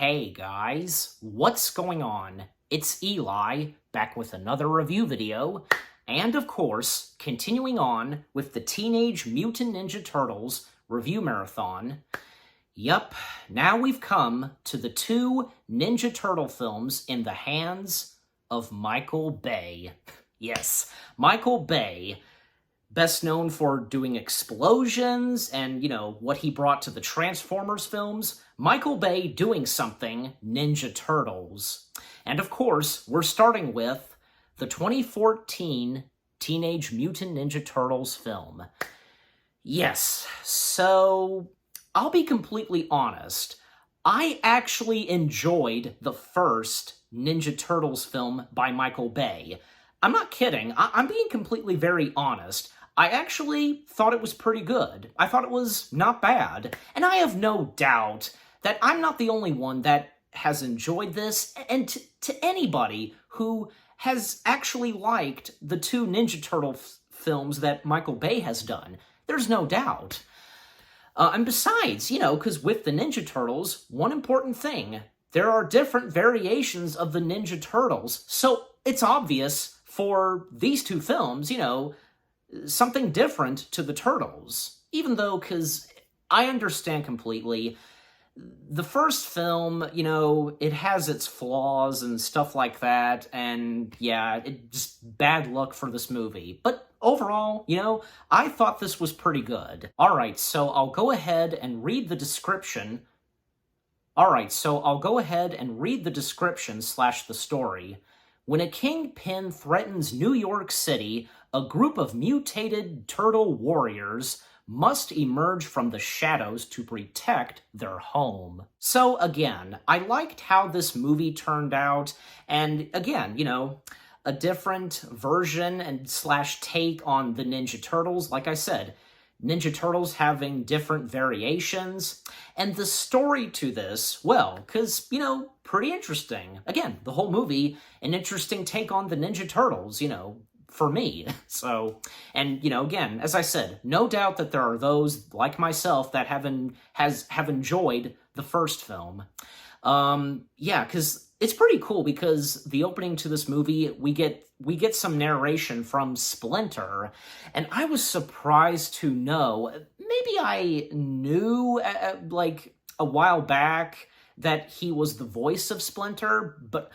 Hey guys, what's going on? It's Eli, back with another review video, and of course, continuing on with the Teenage Mutant Ninja Turtles review marathon. Yup, now we've come to the two Ninja Turtle films in the hands of Michael Bay. Yes, Michael Bay, best known for doing explosions and, what he brought to the Transformers films. Michael Bay doing something Ninja Turtles. And of course, we're starting with the 2014 Teenage Mutant Ninja Turtles film. Yes, so I'll be completely honest. I actually enjoyed the first Ninja Turtles film by Michael Bay. I'm not kidding. I'm being completely very honest. I actually thought it was pretty good. I thought it was not bad. And I have no doubt that I'm not the only one that has enjoyed this. And to anybody who has actually liked the two Ninja Turtle films that Michael Bay has done, there's no doubt. And besides, because with the Ninja Turtles, one important thing, there are different variations of the Ninja Turtles. So it's obvious for these two films, something different to the Turtles. Even though, because I understand completely, the first film, it has its flaws and stuff like that, and yeah, it just bad luck for this movie. But overall, I thought this was pretty good. Alright, so I'll go ahead and read the description. /the story. When a kingpin threatens New York City, a group of mutated turtle warriors must emerge from the shadows to protect their home. So again, I liked how this movie turned out, and again, a different version and / take on the Ninja Turtles. Like I said, Ninja Turtles having different variations, and the story to this, well, because, pretty interesting. Again, the whole movie, an interesting take on the Ninja Turtles, for me. So, and, again, as I said, no doubt that there are those, like myself, that have enjoyed the first film. Yeah, because it's pretty cool, because the opening to this movie, we get some narration from Splinter, and I was surprised to know, maybe I knew, like, a while back that he was the voice of Splinter, but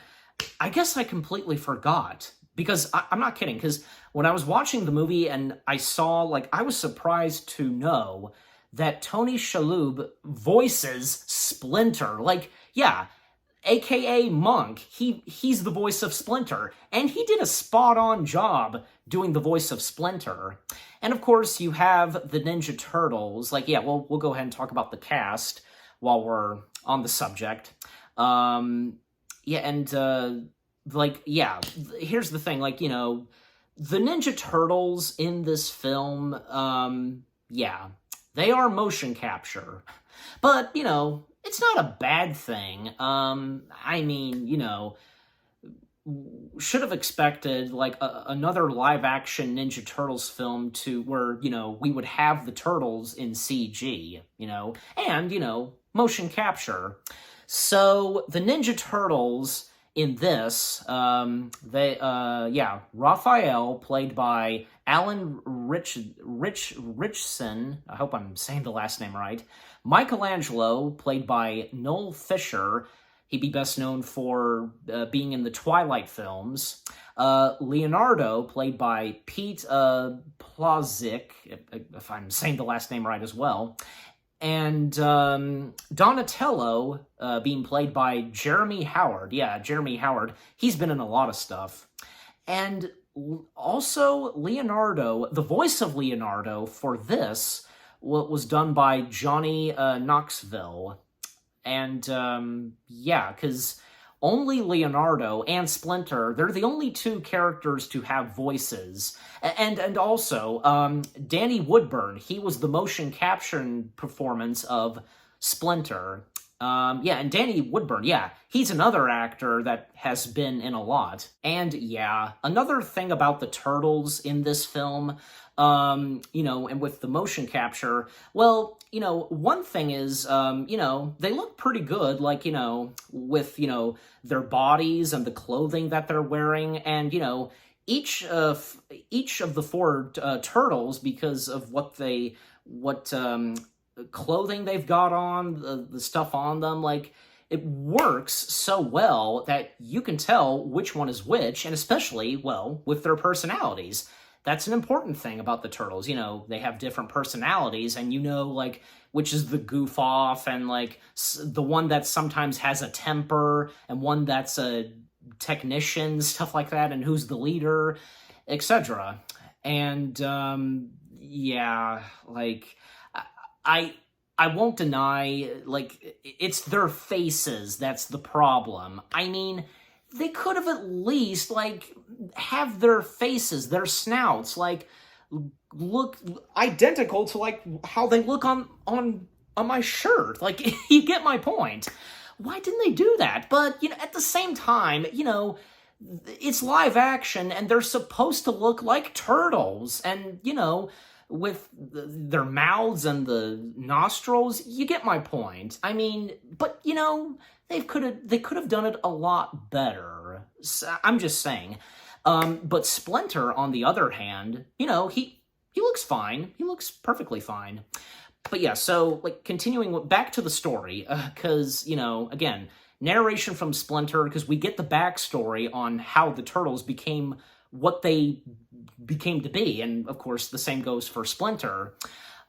I guess I completely forgot. Because I'm not kidding, because when I was watching the movie and I saw, I was surprised to know that Tony Shalhoub voices Splinter. Yeah, aka Monk, he's the voice of Splinter, and he did a spot-on job doing the voice of Splinter. And of course, you have the Ninja Turtles. Yeah, we'll go ahead and talk about the cast while we're on the subject. Here's the thing, the Ninja Turtles in this film, they are motion capture. But, it's not a bad thing. Should have expected, another live-action Ninja Turtles film where, we would have the Turtles in CG, and, motion capture. So, the Ninja Turtles in this, Raphael, played by Alan Richson, I hope I'm saying the last name right, Michelangelo, played by Noel Fisher, he'd be best known for being in the Twilight films, Leonardo, played by Pete Plazik, if I'm saying the last name right as well, and Donatello being played by Jeremy Howard. Yeah, Jeremy Howard. He's been in a lot of stuff. And also Leonardo, the voice of Leonardo for this was done by Johnny Knoxville. And because only Leonardo and Splinter, they're the only two characters to have voices. And also, Danny Woodburn, he was the motion capture performance of Splinter. Yeah, and Danny Woodburn, yeah, he's another actor that has been in a lot. And yeah, another thing about the turtles in this film, and with the motion capture, well, one thing is, they look pretty good, like, with, their bodies and the clothing that they're wearing, and, each of the four turtles, because of what clothing they've got on, the stuff on them, like, it works so well that you can tell which one is which, and especially, well, with their personalities. That's an important thing about the turtles. They have different personalities, and like, which is the goof off, and like the one that sometimes has a temper, and one that's a technician, stuff like that, and who's the leader, etc. And yeah, like, I won't deny, like, it's their faces that's the problem. I mean, they could have at least, like, have their faces, their snouts, like, look identical to, like, how they look on my shirt. Like, you get my point. Why didn't they do that? But, at the same time, it's live action, and they're supposed to look like turtles, and, with their mouths and the nostrils, you get my point. I mean, but, they could have done it a lot better. So, I'm just saying. But Splinter, on the other hand, he looks fine. He looks perfectly fine. But yeah, so, like, continuing back to the story, because, again, narration from Splinter, because we get the backstory on how the turtles became what they became to be, and of course the same goes for Splinter.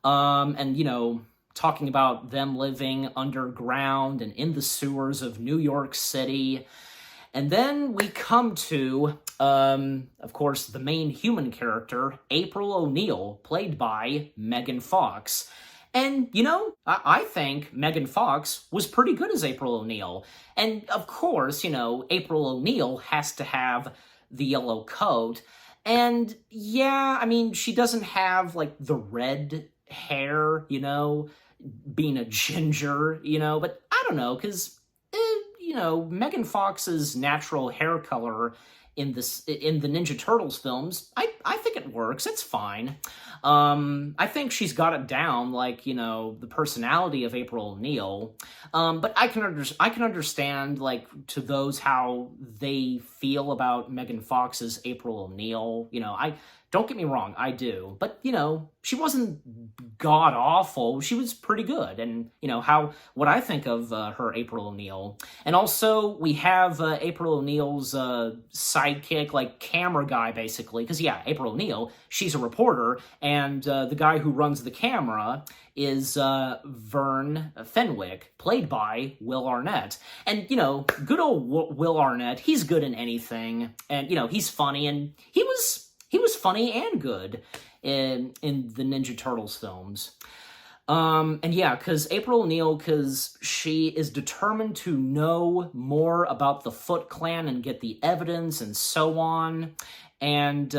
And talking about them living underground and in the sewers of New York City. And then we come to, of course, the main human character, April O'Neil, played by Megan Fox. And, I think Megan Fox was pretty good as April O'Neil. And, of course, April O'Neil has to have the yellow coat. And, yeah, I mean, she doesn't have, like, the red hair, being a ginger, but I don't know, because, Megan Fox's natural hair color in the Ninja Turtles films, I think it works. It's fine. I think she's got it down, like, the personality of April O'Neil. But I can understand, like, to those how they feel about Megan Fox's April O'Neil. Don't get me wrong, I do. But, she wasn't god-awful. She was pretty good. And, what I think of her April O'Neil. And also, we have April O'Neil's sidekick, like, camera guy, basically. Because, yeah, April O'Neil, she's a reporter. And the guy who runs the camera is Vern Fenwick, played by Will Arnett. And, good old Will Arnett, he's good in anything. And, he's funny. And he was funny and good in the Ninja Turtles films. And yeah, because April O'Neil, because she is determined to know more about the Foot Clan and get the evidence and so on. And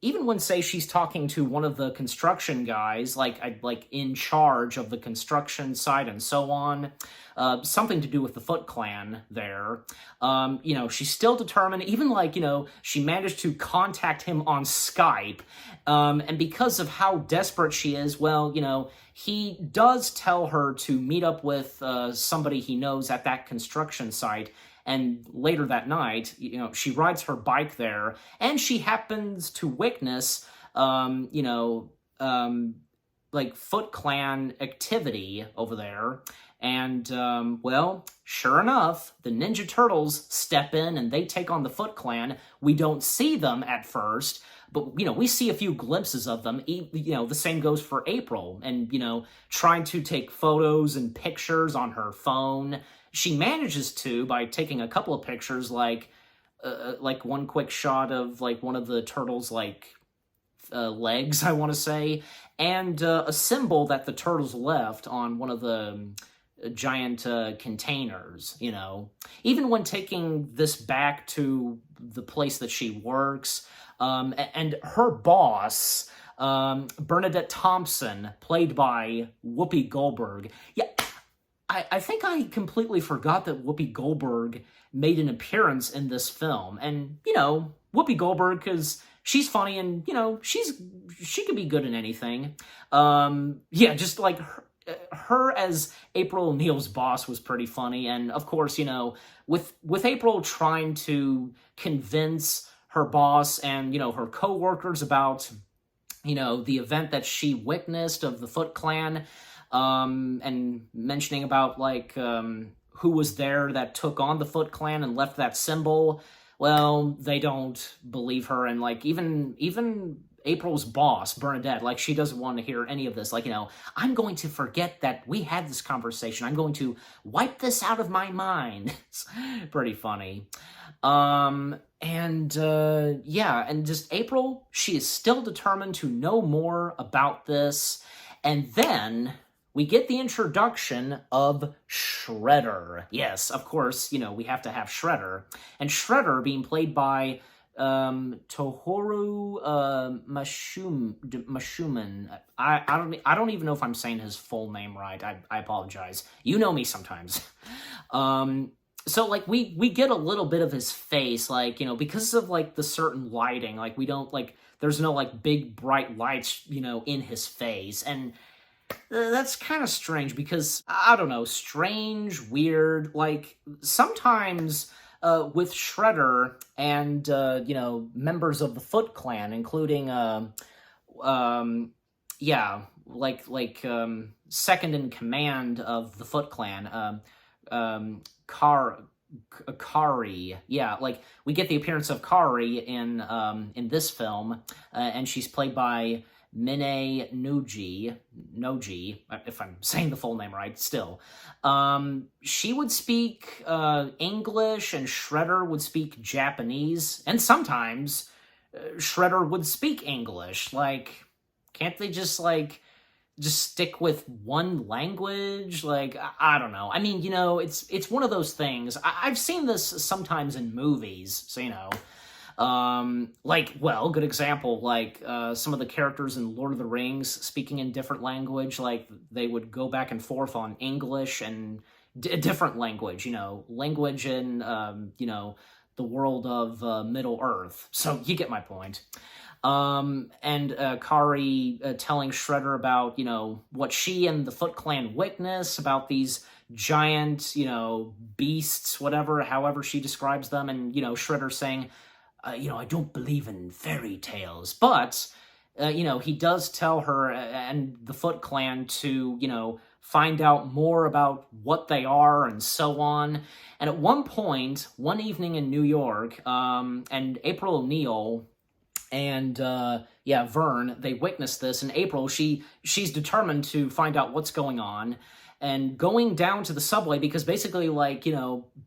even when, say, she's talking to one of the construction guys, like in charge of the construction site and so on, something to do with the Foot Clan there, she's still determined, even, like, she managed to contact him on Skype, and because of how desperate she is, well, he does tell her to meet up with somebody he knows at that construction site. And later that night, she rides her bike there, and she happens to witness, like, Foot Clan activity over there. And, well, sure enough, the Ninja Turtles step in and they take on the Foot Clan. We don't see them at first, but, we see a few glimpses of them. The same goes for April, and, trying to take photos and pictures on her phone. She manages to, by taking a couple of pictures, like one quick shot of, like, one of the turtles', like, legs, I want to say, and a symbol that the turtles left on one of the giant containers, Even when taking this back to the place that she works, and her boss, Bernadette Thompson, played by Whoopi Goldberg. Yeah, I think I completely forgot that Whoopi Goldberg made an appearance in this film. And, Whoopi Goldberg, because she's funny and, she could be good in anything. Just like her as April O'Neil's boss was pretty funny. And, of course, with April trying to convince her boss and, her coworkers about, the event that she witnessed of the Foot Clan, and mentioning about, who was there that took on the Foot Clan and left that symbol. Well, they don't believe her, and, even April's boss, Bernadette, she doesn't want to hear any of this. I'm going to forget that we had this conversation. I'm going to wipe this out of my mind. It's pretty funny. And just April, she is still determined to know more about this. And then we get the introduction of Shredder. Yes, of course, we have to have Shredder. And Shredder being played by Tohoru Mashuman. I don't even know if I'm saying his full name right. I apologize. You know me sometimes. So, we get a little bit of his face, because of, the certain lighting, we don't, there's no, big, bright lights, in his face, and that's kind of strange, because, I don't know, strange, weird, sometimes, with Shredder and, members of the Foot Clan, including, second in command of the Foot Clan, Kari. Yeah, we get the appearance of Kari in this film, and she's played by Mine Noji, if I'm saying the full name right, still. She would speak English, and Shredder would speak Japanese, and sometimes Shredder would speak English. Can't they just stick with one language? I don't know. I mean, it's one of those things. I've seen this sometimes in movies, so, good example, some of the characters in Lord of the Rings speaking in different language, they would go back and forth on English and different language, language in, the world of Middle Earth. So you get my point. And Kari telling Shredder about, what she and the Foot Clan witness about these giant, beasts, however she describes them, and, Shredder saying, I don't believe in fairy tales, but, he does tell her and the Foot Clan to, find out more about what they are and so on. And at one point, one evening in New York, and April O'Neil and Vern, they witness this, and April, she's determined to find out what's going on, and going down to the subway, because basically,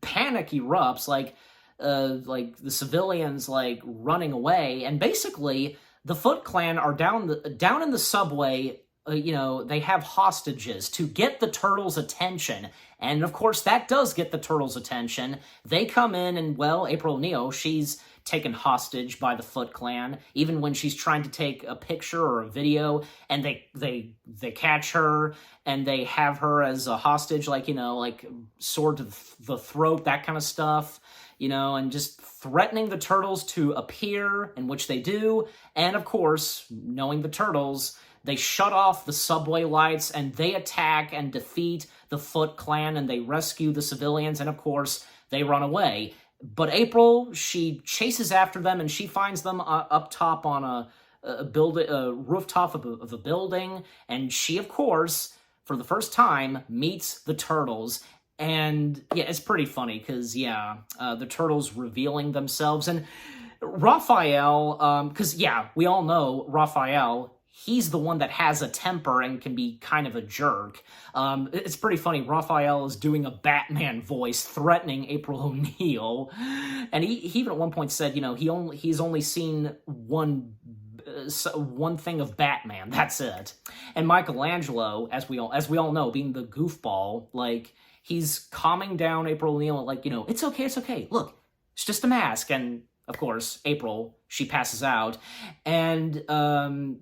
panic erupts, the civilians, running away, and basically, the Foot Clan are down in the subway, they have hostages to get the turtles' attention, and of course, that does get the turtles' attention. They come in, and, April O'Neil, she's taken hostage by the Foot Clan, even when she's trying to take a picture or a video, and they catch her, and they have her as a hostage, sword to the throat, that kind of stuff, and just threatening the turtles to appear, in which they do, and of course, knowing the turtles, they shut off the subway lights, and they attack and defeat the Foot Clan, and they rescue the civilians, and of course, they run away. But April, she chases after them, and she finds them up top on a rooftop of a building, and she, of course, for the first time, meets the turtles. And yeah, it's pretty funny because the turtles revealing themselves, and Raphael, because we all know Raphael. He's the one that has a temper and can be kind of a jerk. It's pretty funny. Raphael is doing a Batman voice threatening April O'Neil. And he even at one point said, he's only seen one thing of Batman. That's it. And Michelangelo, as we all know, being the goofball, he's calming down April O'Neil, it's okay. Look, it's just a mask. And of course, April, she passes out, and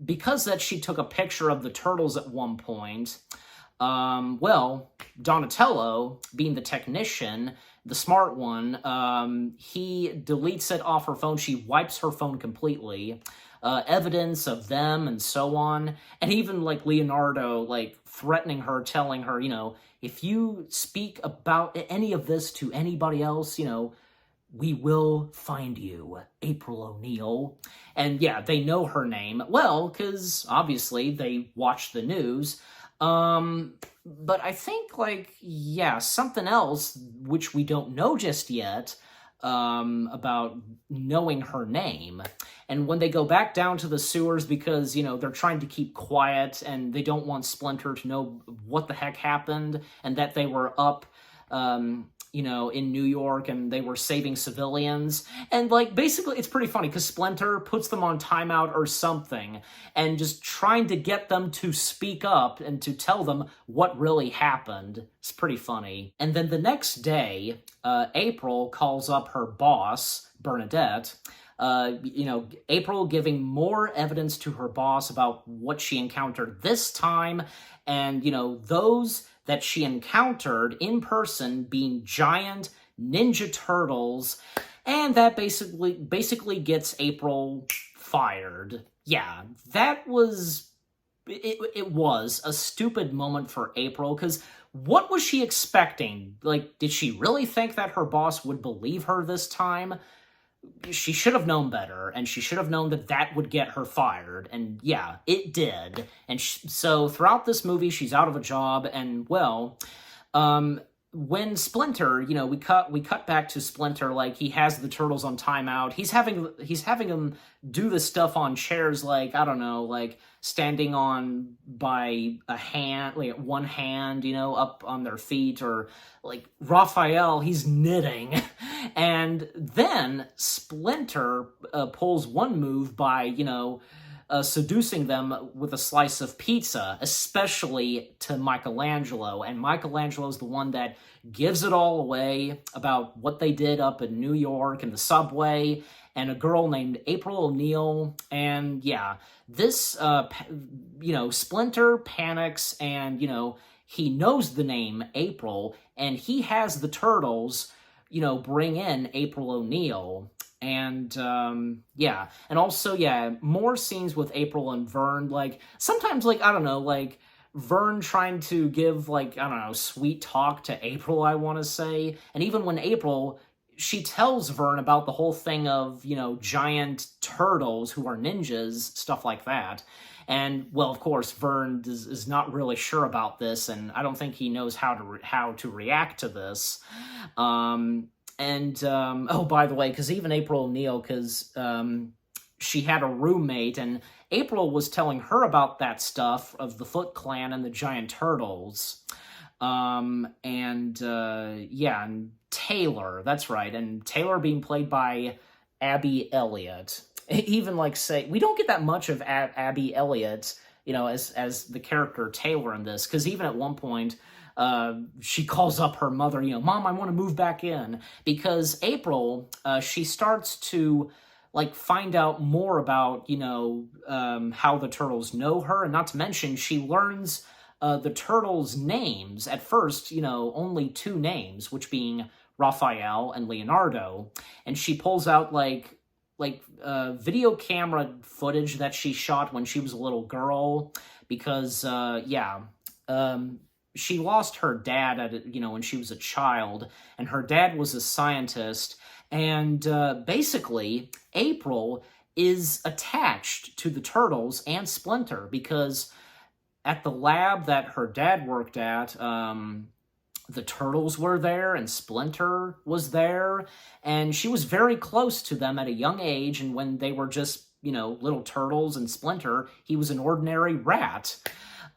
because that she took a picture of the turtles at one point, Well, Donatello, being the technician, the smart one, he deletes it off her phone. She wipes her phone completely. Evidence of them and so on. And even, like, Leonardo, like, threatening her, telling her, if you speak about any of this to anybody else, we will find you, April O'Neil. And yeah, they know her name. Well, because obviously they watch the news. But I think, like, yeah, something else, which we don't know just yet, about knowing her name. And when they go back down to the sewers, because, they're trying to keep quiet and they don't want Splinter to know what the heck happened and that they were up, in New York and they were saving civilians. And, like, basically it's pretty funny because Splinter puts them on timeout or something and just trying to get them to speak up and to tell them what really happened. It's pretty funny. And then the next day, April calls up her boss, Bernadette, April giving more evidence to her boss about what she encountered this time, and, those that she encountered in person being giant Ninja Turtles, and that basically gets April fired. Yeah, that was... It was a stupid moment for April, because what was she expecting? Like, did she really think that her boss would believe her this time? She should have known better, and she should have known that that would get her fired, and yeah, it did. And so throughout this movie, she's out of a job, and well, when Splinter, we cut back to Splinter, like, he has the Turtles on timeout. He's having them do this stuff on chairs, like, I don't know, like standing on by a hand, like one hand, up on their feet, or like Raphael, he's knitting. And then Splinter pulls one move by, seducing them with a slice of pizza, especially to Michelangelo. And Michelangelo's the one that gives it all away about what they did up in New York in the subway, and a girl named April O'Neil. And yeah, this, Splinter panics, and, he knows the name April, and he has the Turtles, bring in April O'Neil. And, yeah. And also, yeah, more scenes with April and Vern. Like, sometimes, like, I don't know, like, Vern trying to give, like, I don't know, sweet talk to April, I want to say. And even when April, she tells Vern about the whole thing of, giant turtles who are ninjas, stuff like that. And, well, of course, Vern is not really sure about this, and I don't think he knows how to react to this. Oh, by the way, because even April O'Neil, because she had a roommate, and April was telling her about that stuff of the Foot Clan and the giant turtles. And Taylor, that's right, and Taylor being played by Abby Elliott. Even, like, say, we don't get that much of Abby Elliott, as the character Taylor in this, because even at one point, she calls up her mother, Mom, I want to move back in, because April, she starts to, like, find out more about, how the Turtles know her, and not to mention, she learns the Turtles' names. At first, only two names, which being Raphael and Leonardo, and she pulls out, like video camera footage that she shot when she was a little girl, because, she lost her dad when she was a child, and her dad was a scientist, and, basically, April is attached to the Turtles and Splinter, because at the lab that her dad worked at, the Turtles were there, and Splinter was there, and she was very close to them at a young age, and when they were just, little turtles, and Splinter, he was an ordinary rat.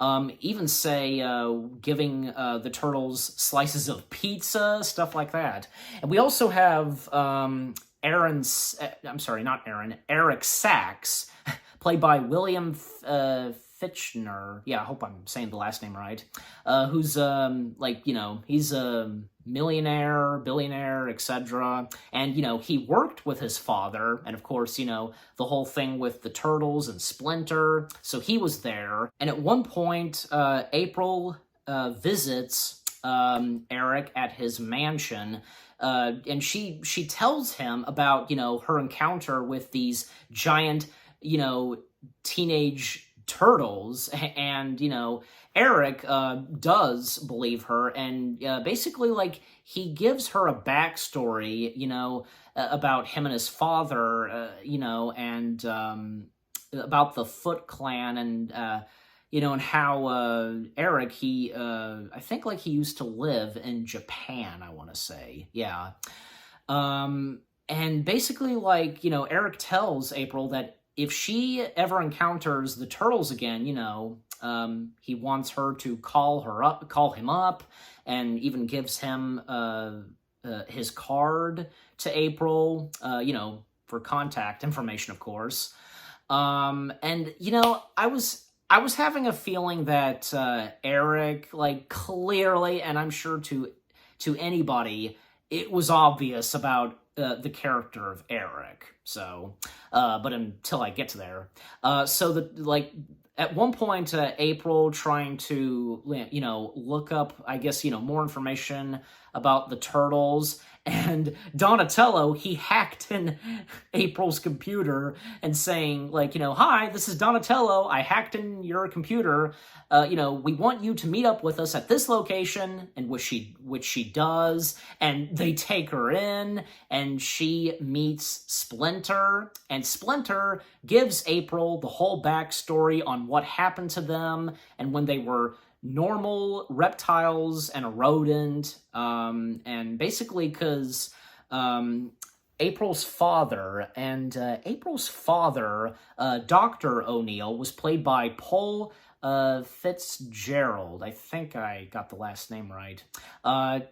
Even, say, giving the Turtles slices of pizza, stuff like that. And we also have Eric Sachs, played by William Fichtner. Yeah, I hope I'm saying the last name right. Who's, he's a millionaire, billionaire, etc. And, he worked with his father. And, of course, the whole thing with the Turtles and Splinter. So he was there. And at one point, April visits Eric at his mansion, and she tells him about, her encounter with these giant, teenage turtles, and, Eric does believe her, and basically, like, he gives her a backstory, about him and his father, and about the Foot Clan, and and how Eric, I think, like, he used to live in Japan, I want to say, yeah. And basically, like, Eric tells April that if she ever encounters the turtles again, he wants her to call him up, and even gives him his card to April, for contact information, of course. And I was having a feeling that Eric, like, clearly, and I'm sure to anybody, it was obvious about the character of Eric. So, but until I get to there, at one point, April trying to, look up, I guess, more information about the turtles, and Donatello, he hacked in April's computer and saying, like, hi, this is Donatello, I hacked in your computer, we want you to meet up with us at this location, and which she does, and they take her in, and she meets Splinter, and Splinter gives April the whole backstory on what happened to them, and when they were normal reptiles and a rodent, and basically because April's father, Dr. O'Neill, was played by Paul Fitzgerald. I think I got the last name right.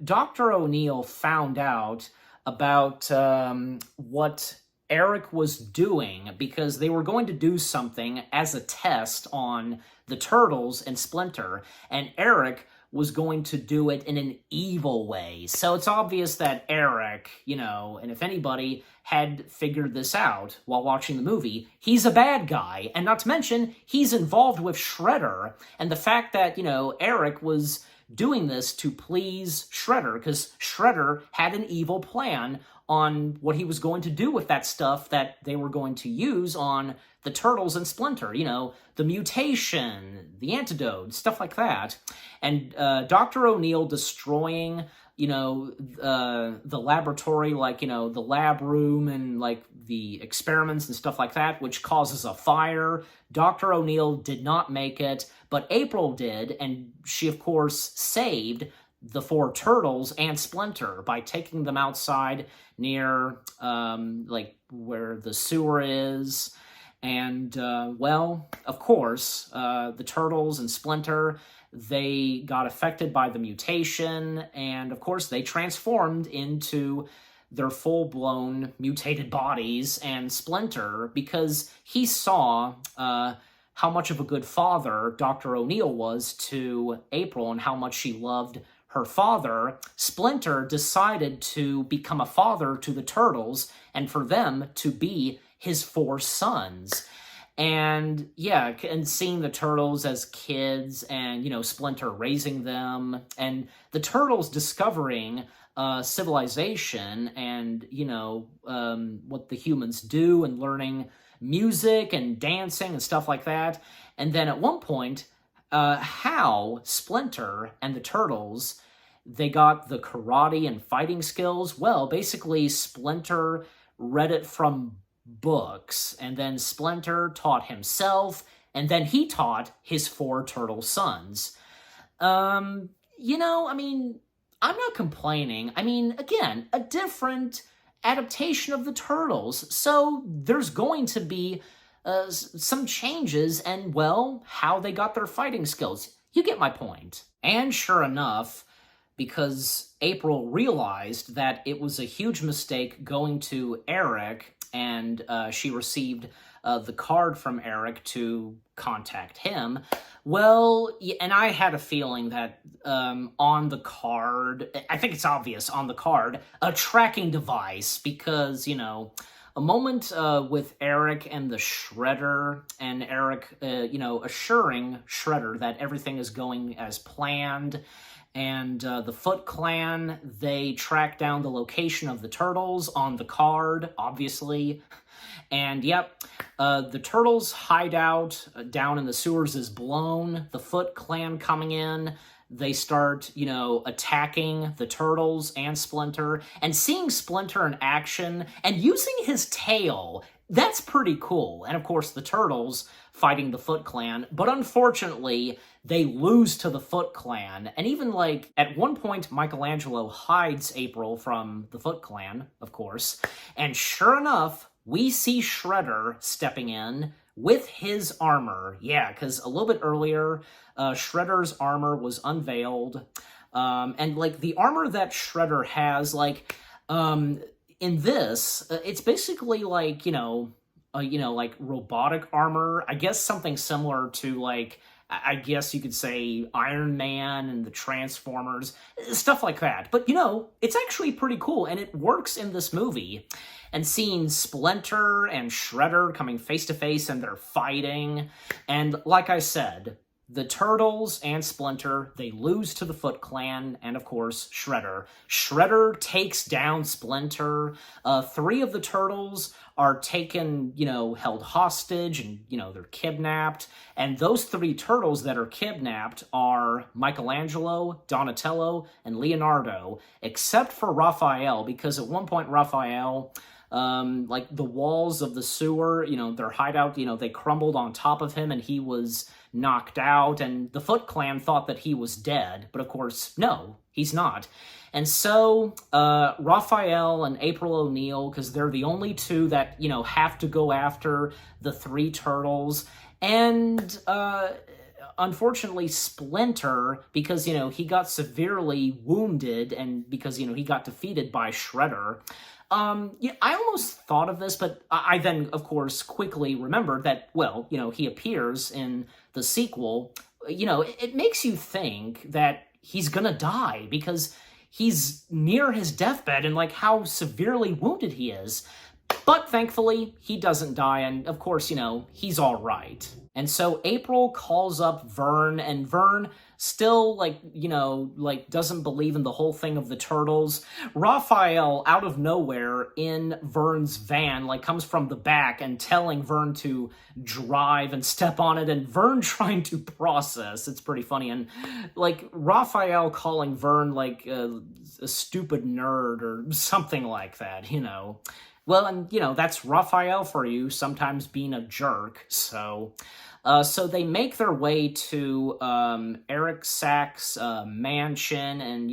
Dr. O'Neill found out about what Eric was doing, because they were going to do something as a test on the turtles and Splinter, and Eric was going to do it in an evil way. So it's obvious that Eric, and if anybody had figured this out while watching the movie, he's a bad guy. And not to mention, he's involved with Shredder, and the fact that, Eric was doing this to please Shredder, because Shredder had an evil plan on what he was going to do with that stuff that they were going to use on the turtles and Splinter, the mutation, the antidote, stuff like that. And Dr. O'Neill destroying, the laboratory, like, the lab room and, like, the experiments and stuff like that, which causes a fire. Dr. O'Neill did not make it, but April did, and she, of course, saved the 4 turtles and Splinter by taking them outside near, like, where the sewer is. And, well, of course, the turtles and Splinter, they got affected by the mutation, and, of course, they transformed into their full-blown mutated bodies, and Splinter, because he saw how much of a good father Dr. O'Neill was to April and how much she loved her father, Splinter decided to become a father to the turtles and for them to be his 4 sons. And yeah, and seeing the turtles as kids and, Splinter raising them, and the turtles discovering civilization and, what the humans do, and learning music and dancing and stuff like that. And then at one point, how Splinter and the turtles, they got the karate and fighting skills. Well, basically, Splinter read it from books, and then Splinter taught himself, and then he taught his 4 turtle sons. I'm not complaining. Again, a different adaptation of the Turtles, so there's going to be some changes, and, well, how they got their fighting skills. You get my point. And sure enough, because April realized that it was a huge mistake going to Eric, and she received the card from Eric to contact him. Well, and I had a feeling that on the card, I think it's obvious on the card, a tracking device, because, a moment with Eric and the Shredder, and Eric, assuring Shredder that everything is going as planned. And the Foot Clan, they track down the location of the turtles on the card, obviously. And yep, the turtles' hideout down in the sewers is blown. The Foot Clan coming in. They start, attacking the turtles and Splinter, and seeing Splinter in action and using his tail, that's pretty cool. And of course, the turtles fighting the Foot Clan, but unfortunately, they lose to the Foot Clan. And even, at one point, Michelangelo hides April from the Foot Clan, of course, and sure enough, we see Shredder stepping in with his armor. Yeah, because a little bit earlier, Shredder's armor was unveiled. And, the armor that Shredder has, in this, it's basically robotic armor. I guess something similar to, I guess you could say Iron Man and the Transformers, stuff like that. But, it's actually pretty cool, and it works in this movie. And seeing Splinter and Shredder coming face-to-face and they're fighting. And like I said, the Turtles and Splinter, they lose to the Foot Clan and, of course, Shredder. Shredder takes down Splinter. 3 of the Turtles are taken, held hostage and, they're kidnapped. And those 3 Turtles that are kidnapped are Michelangelo, Donatello, and Leonardo, except for Raphael, because at one point Raphael, the walls of the sewer, their hideout, they crumbled on top of him and he was knocked out, and the Foot Clan thought that he was dead, but of course, no, he's not. And so, Raphael and April O'Neil, because they're the only 2 that, have to go after the 3 turtles, and, unfortunately, Splinter, because, he got severely wounded, and because, he got defeated by Shredder. I almost thought of this, but I then, of course, quickly remembered that, he appears in the sequel. It makes you think that he's gonna die, because he's near his deathbed and, how severely wounded he is. But thankfully, he doesn't die, and of course, he's all right. And so April calls up Vern, and Vern still, doesn't believe in the whole thing of the turtles. Raphael, out of nowhere, in Vern's van, comes from the back and telling Vern to drive and step on it, and Vern trying to process. It's pretty funny. And, Raphael calling Vern, a stupid nerd or something like that, Well, and, that's Raphael for you, sometimes being a jerk, so... So they make their way to Eric Sack's mansion, and,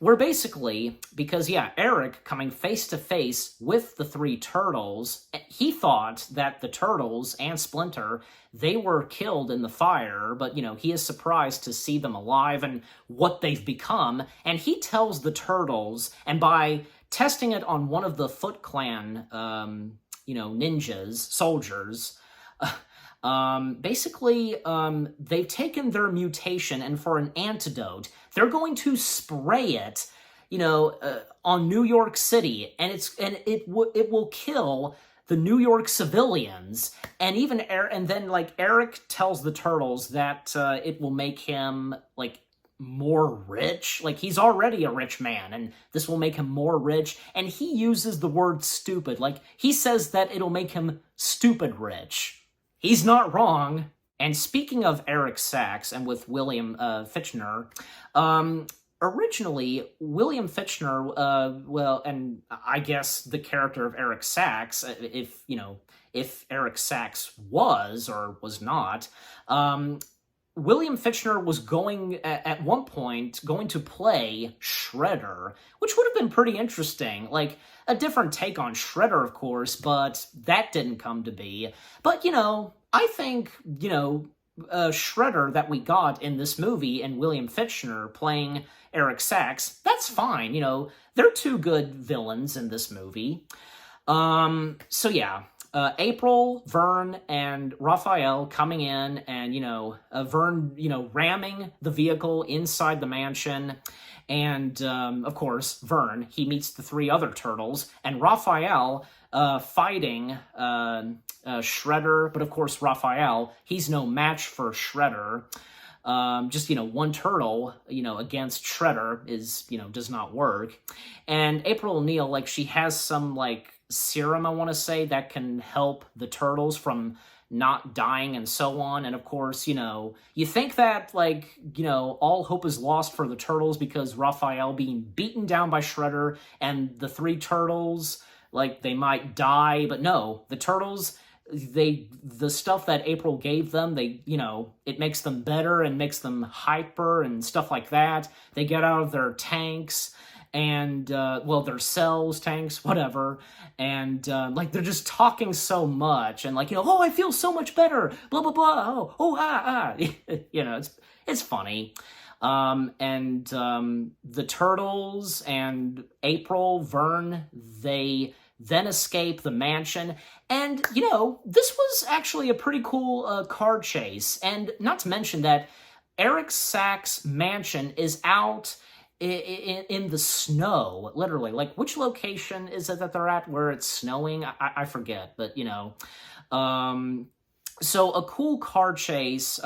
we're basically, because, Eric coming face-to-face with the 3 turtles, he thought that the turtles and Splinter, they were killed in the fire, but, he is surprised to see them alive and what they've become, and he tells the turtles, and by testing it on one of the Foot Clan, ninjas, soldiers, they've taken their mutation, and for an antidote, they're going to spray it, on New York City, and it will kill the New York civilians, and even Eric tells the turtles that it will make him more rich. He's already a rich man, and this will make him more rich, and he uses the word stupid. He says that it'll make him stupid rich. He's not wrong. And speaking of Eric Sacks and with William Fichtner, originally, William Fichtner, and I guess the character of Eric Sacks, if Eric Sacks was or was not, William Fichtner was at one point, going to play Shredder, which would have been pretty interesting. A different take on Shredder, of course, but that didn't come to be. But, I think, Shredder that we got in this movie and William Fichtner playing Eric Sacks, that's fine. They're 2 good villains in this movie. April, Vern, and Raphael coming in and, Vern, ramming the vehicle inside the mansion. And, of course, Vern, he meets the three other turtles, and Raphael, fighting, Shredder, but of course, Raphael, he's no match for Shredder. Just, one turtle, against Shredder is, does not work. And April O'Neil, like, she has some, like, serum, I want to say, that can help the turtles from not dying and so on. And of course, you think that, like, all hope is lost for the turtles because Raphael being beaten down by Shredder and the three turtles, like, they might die. But no, the turtles, the stuff that April gave them, it makes them better and makes them hyper and stuff like that. They get out of their tanks and, their cells, tanks, whatever, and, like, they're just talking so much, and, like, oh, I feel so much better, blah, blah, blah, it's funny. The turtles and April, Vern, they then escape the mansion, and, this was actually a pretty cool, car chase, and not to mention that Eric Sack's mansion is out in the snow, literally. Like, which location is it that they're at where it's snowing? I forget, but, so a cool car chase,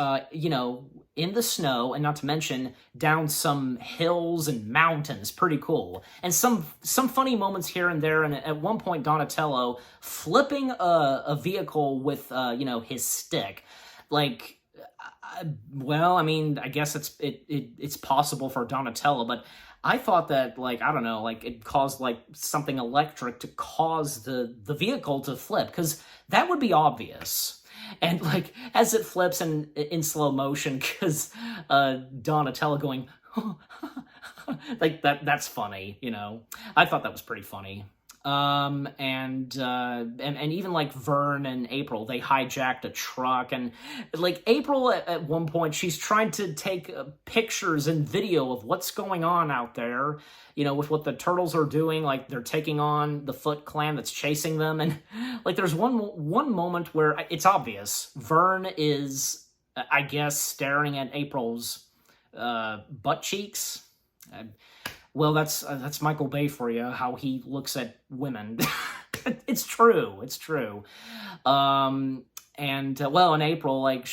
in the snow, and not to mention down some hills and mountains, pretty cool. And some funny moments here and there, and at one point Donatello flipping a vehicle with, his stick. Like, well, I mean, I guess it's possible for Donatello, but I thought that, like, I don't know, like, it caused, like, something electric to cause the vehicle to flip, because that would be obvious. And, like, as it flips in slow motion, because Donatello going, like, that's funny, I thought that was pretty funny. And even, like, Vern and April, they hijacked a truck, and, like, April at one point, she's trying to take pictures and video of what's going on out there, with what the turtles are doing. Like, they're taking on the Foot Clan that's chasing them, and, like, there's one moment where it's obvious. Vern is, I guess, staring at April's butt cheeks. Well, that's Michael Bay for you, how he looks at women. It's true. And April, like,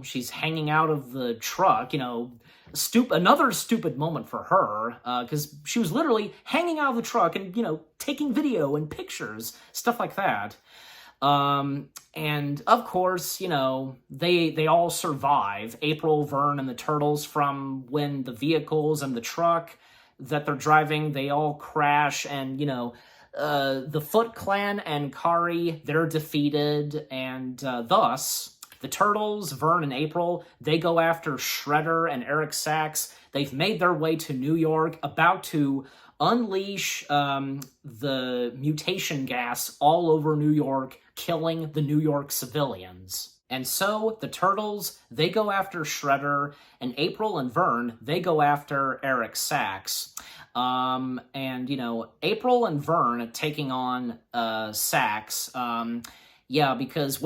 she's hanging out of the truck, another stupid moment for her, because she was literally hanging out of the truck and, taking video and pictures, stuff like that. And of course, they all survive, April, Vern, and the turtles, from when the vehicles and the truck that they're driving, they all crash, and, the Foot Clan and Kari, they're defeated, and thus, the Turtles, Vern and April, they go after Shredder and Eric Sachs. They've made their way to New York, about to unleash the mutation gas all over New York, killing the New York civilians. And so, the Turtles, they go after Shredder, and April and Vern, they go after Eric Sachs. April and Vern taking on Sachs, because,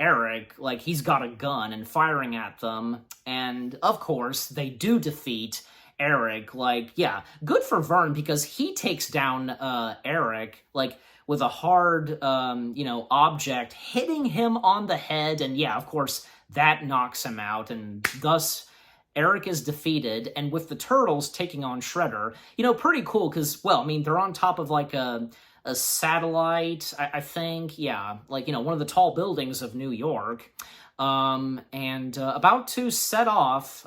Eric, like, he's got a gun and firing at them, and, of course, they do defeat Eric. Like, good for Vern, because he takes down Eric, like, with a hard, object, hitting him on the head, and of course, that knocks him out, and thus, Eric is defeated, and with the Turtles taking on Shredder, pretty cool, because, they're on top of, like, a satellite, I think, like, one of the tall buildings of New York, and about to set off,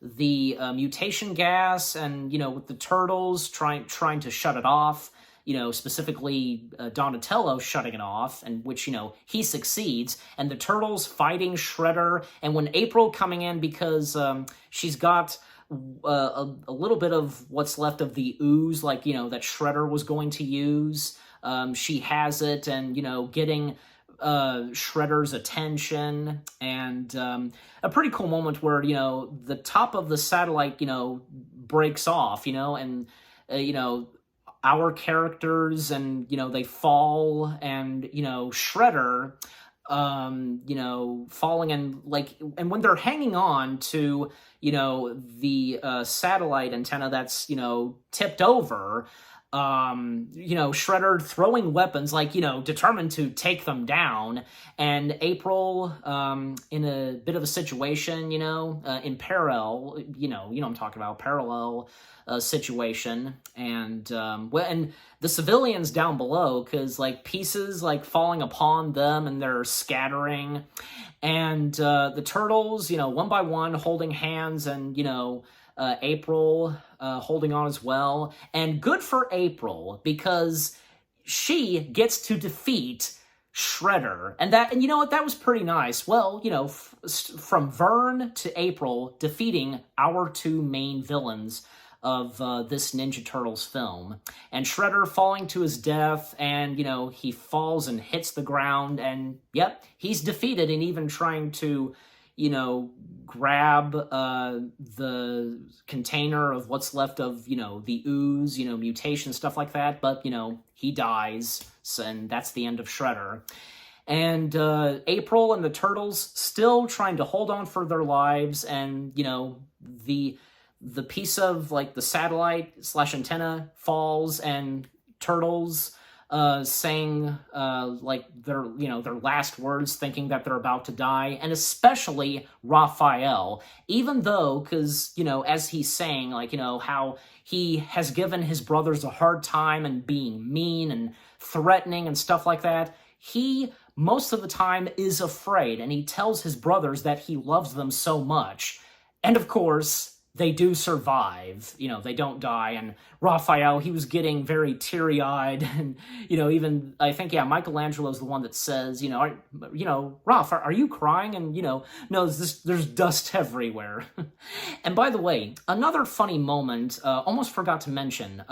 the mutation gas, and, with the Turtles trying to shut it off, specifically Donatello shutting it off, and which, he succeeds, and the Turtles fighting Shredder, and when April coming in, because she's got a little bit of what's left of the ooze, like, that Shredder was going to use, she has it, and, getting Shredder's attention, and a pretty cool moment where, the top of the satellite, breaks off, and, our characters, and, they fall, and, Shredder, falling and and when they're hanging on to, the satellite antenna that's, tipped over, Shredder throwing weapons, determined to take them down, and April, in a bit of a situation, in parallel, what I'm talking about, parallel situation, and and the civilians down below, because pieces falling upon them and they're scattering, and the turtles, one by one holding hands, and April holding on as well. And good for April, because she gets to defeat Shredder. And you know what? That was pretty nice. Well, from Vern to April defeating our two main villains of this Ninja Turtles film. And Shredder falling to his death, and, he falls and hits the ground, and, yep, he's defeated, and even trying to, grab the container of what's left of, the ooze, mutation, stuff like that, but, he dies, and that's the end of Shredder. And April and the Turtles still trying to hold on for their lives, and, the piece of, the satellite / antenna falls, and Turtles saying their last words, thinking that they're about to die, and especially Raphael, even though, because as he's saying, how he has given his brothers a hard time and being mean and threatening and stuff like that, he most of the time is afraid, and he tells his brothers that he loves them so much, and of course they do survive, they don't die. And Raphael, he was getting very teary-eyed, and, even, I think, Michelangelo's the one that says, Raph, are you crying? And, no, there's dust everywhere. And by the way, another funny moment, almost forgot to mention,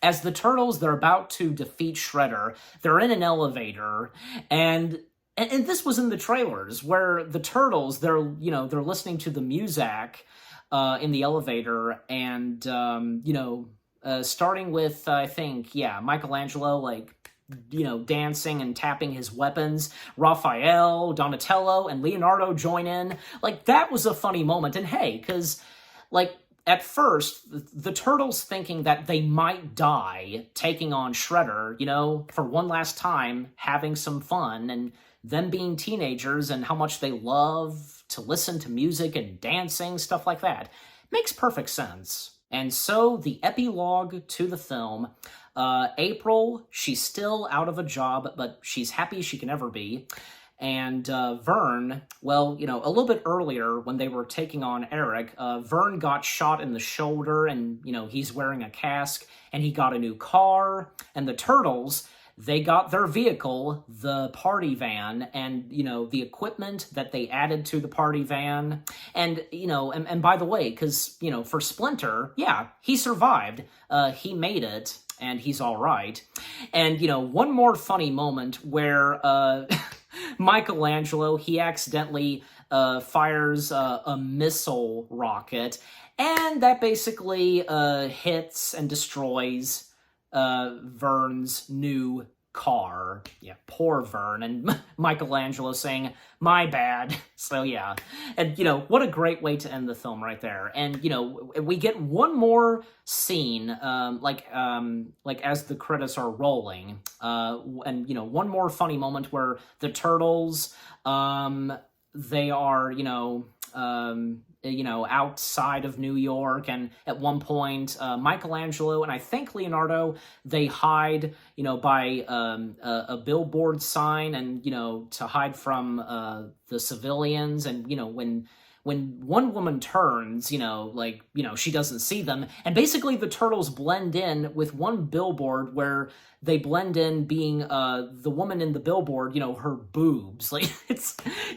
as the Turtles, they're about to defeat Shredder, they're in an elevator, and this was in the trailers, where the Turtles, they're listening to the music in the elevator, and, starting with, I think, Michelangelo, dancing and tapping his weapons. Raphael, Donatello, and Leonardo join in. That was a funny moment. And hey, because, at first, the Turtles thinking that they might die taking on Shredder, for one last time, having some fun, and them being teenagers and how much they love to listen to music and dancing, stuff like that. Makes perfect sense. And so, the epilogue to the film, April, she's still out of a job, but she's happy she can ever be. And Vern, well, a little bit earlier when they were taking on Eric, Vern got shot in the shoulder, and, he's wearing a cask, and he got a new car. And the Turtles, they got their vehicle, the party van, and, the equipment that they added to the party van. And, and by the way, because, for Splinter, he survived. He made it, and he's all right. And, one more funny moment where Michelangelo, he accidentally fires a missile rocket, and that basically hits and destroys Vern's new car. Yeah, poor Vern, and Michelangelo saying, "My bad." So yeah, and what a great way to end the film right there. And we get one more scene, as the credits are rolling, and one more funny moment where the Turtles, they are outside of New York, and at one point, Michelangelo and I think Leonardo, they hide, by a billboard sign, and, to hide from the civilians, and, when one woman turns, she doesn't see them, and basically the Turtles blend in with one billboard where they blend in being the woman in the billboard, her boobs.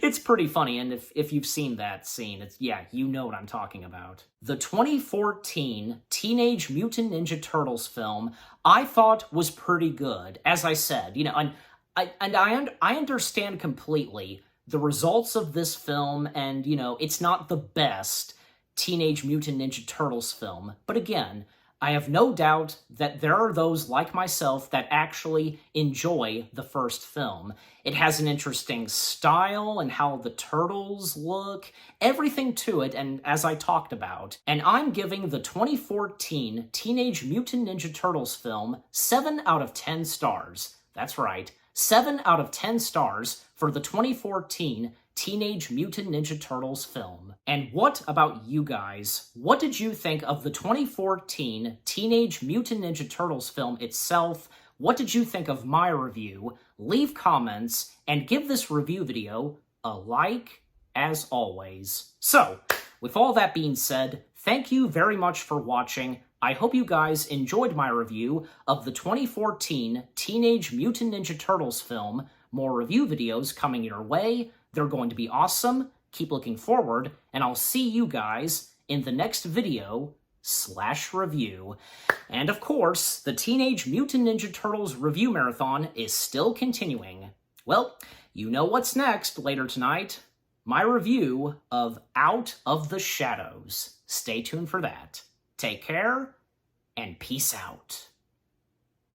It's pretty funny, and if you've seen that scene, it's, you know what I'm talking about. The 2014 Teenage Mutant Ninja Turtles film, I thought was pretty good, as I said, and I understand completely the results of this film, and, it's not the best Teenage Mutant Ninja Turtles film. But again, I have no doubt that there are those like myself that actually enjoy the first film. It has an interesting style and how the turtles look, everything to it, and as I talked about. And I'm giving the 2014 Teenage Mutant Ninja Turtles film 7 out of 10 stars. That's right, 7 out of 10 stars for the 2014 Teenage Mutant Ninja Turtles film. And what about you guys? What did you think of the 2014 Teenage Mutant Ninja Turtles film itself? What did you think of my review? Leave comments and give this review video a like, as always. So, with all that being said, thank you very much for watching. I hope you guys enjoyed my review of the 2014 Teenage Mutant Ninja Turtles film. More review videos coming your way. They're going to be awesome. Keep looking forward, and I'll see you guys in the next video/review. And of course, the Teenage Mutant Ninja Turtles review marathon is still continuing. Well, you know what's next later tonight. My review of Out of the Shadows. Stay tuned for that. Take care, and peace out.